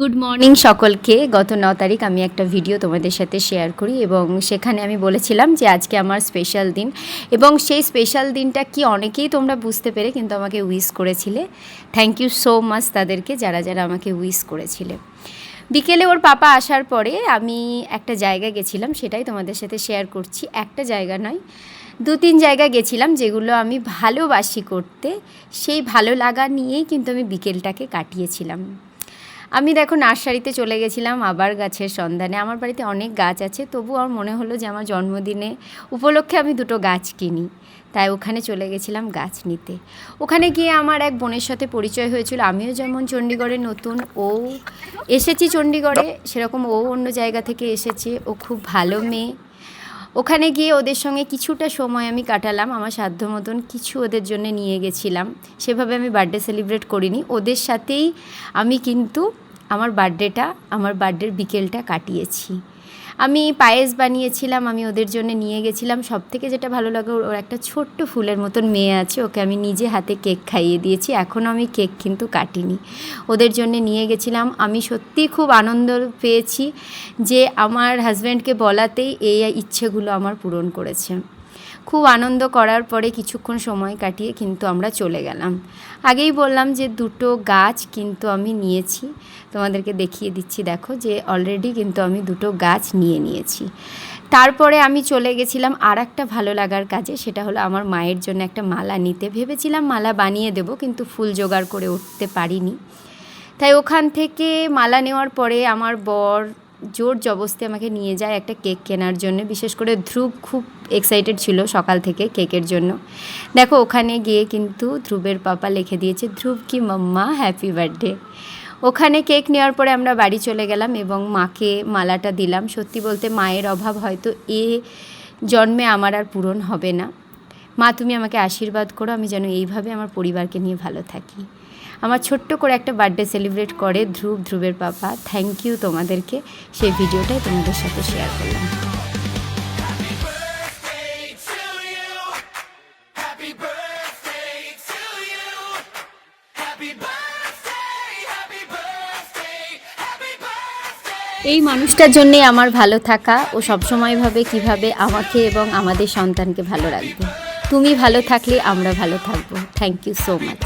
Good morning সকলকে। গত 9 তারিখ আমি একটা ভিডিও তোমাদের সাথে শেয়ার করি এবং সেখানে আমি বলেছিলাম যে আজকে আমার স্পেশাল দিন এবং সেই স্পেশাল দিনটা কি অনেকেই তোমরা বুঝতে পেরে কিন্তু আমাকে উইশ করেছিলে। থ্যাংক ইউ সো মাচ তাদেরকে যারা যারা আমাকে উইশ করেছিলে। বিকেলে ওর পাপা আসার পরে আমি একটা জায়গায় গেছিলাম, সেটাই তোমাদের সাথে শেয়ার করছি। একটা জায়গা নয়, 2-3 জায়গা গেছিলাম যেগুলো আমি ভালোবাসি করতে। সেই ভালো লাগা নিয়েই কিন্তু আমি বিকেলটাকে কাটিয়েছিলাম। আমি দেখো নার্সারিতে চলে গেছিলাম আবার গাছের সন্ধানে। আমার বাড়িতে অনেক গাছ আছে, তবু আমার মনে হলো যে আমার জন্মদিনে উপলক্ষে আমি 2টো গাছ কিনি, তাই ওখানে চলে গেছিলাম গাছ নিতে। ওখানে গিয়ে আমার এক বোনের সাথে পরিচয় হয়েছিল। আমিও যেমন চণ্ডীগড়ে নতুন, ও এসেছি চণ্ডীগড়ে, সেরকম ও অন্য জায়গা থেকে এসেছে। ও খুব ভালো মেয়ে। ওখানে গিয়ে ওদের সঙ্গে কিছুটা সময় আমি কাটালাম। আমার সাধ্য মতন কিছু ওদের জন্য নিয়ে গেছিলাম। সেভাবে আমি বার্থডে সেলিব্রেট করিনি, ওদের সাথেই আমি কিন্তু আমার বার্থডের বিকেলটা কাটিয়েছি। আমি পায়েস বানিয়েছিলাম, আমি ওদের জন্য নিয়ে গেছিলাম। সবথেকে যেটা ভালো লাগে, ওর একটা ছোট্ট ফুলের মতন মেয়ে আছে, ওকে আমি নিজে হাতে কেক খাইয়ে দিয়েছি। এখনও আমি কেক কিন্তু কাটিনি, ওদের জন্য নিয়ে গেছিলাম। আমি সত্যিই খুব আনন্দ পেয়েছি যে আমার হাজব্যান্ডকে বলাতেই এই ইচ্ছেগুলো আমার পূরণ করেছে। খুব আনন্দ করার পরে কিছুক্ষণ সময় কাটিয়ে কিন্তু আমরা চলে গেলাম। আগেই বললাম যে 2টো গাছ কিন্তু আমি নিয়েছি, তোমাদেরকে দেখিয়ে দিচ্ছি। দেখো যে অলরেডি কিন্তু আমি 2টো গাছ নিয়েছি। তারপরে আমি চলে গেছিলাম আর একটা ভালো লাগার কাজে, সেটা হলো আমার মায়ের জন্য একটা মালা নিতে। ভেবেছিলাম মালা বানিয়ে দেবো, কিন্তু ফুল জোগাড় করে উঠতে পারিনি। তাই ওখান থেকে মালা নেওয়ার পরে আমার বর জোর জবস্তি আমাকে নিয়ে যায় একটা কেক কেনার জন্য। বিশেষ করে ধ্রুব খুব এক্সাইটেড ছিল সকাল থেকে কেকের জন্য। দেখো ওখানে গিয়ে কিন্তু ধ্রুবের পাপা লিখে দিয়েছে, ধ্রুব কি মাম্মা হ্যাপি বার্থডে। ওখানে কেক নেওয়ার পরে আমরা বাড়ি চলে গেলাম এবং মাকে মালাটা দিলাম। সত্যি বলতে মায়ের অভাব হয়তো এ জন্মে আমার আর পূরণ হবে না। মা, তুমি আমাকে আশীর্বাদ করো, আমি যেন এইভাবে আমার পরিবারকে নিয়ে ভালো থাকি। আমার ছোট্ট করে একটা বার্থডে সেলিব্রেট করে ধ্রুবের পাপা। থ্যাংক ইউ তোমাদেরকে। সেই ভিডিওটাই তোমাদের সাথে শেয়ার করলাম। এই মানুষটার জন্যে আমার ভালো থাকা। ও সবসময় ভাবে কীভাবে আমাকে এবং আমাদের সন্তানকে ভালো রাখবে। তুমি ভালো থাকলে আমরা ভালো থাকবো। Thank you so much.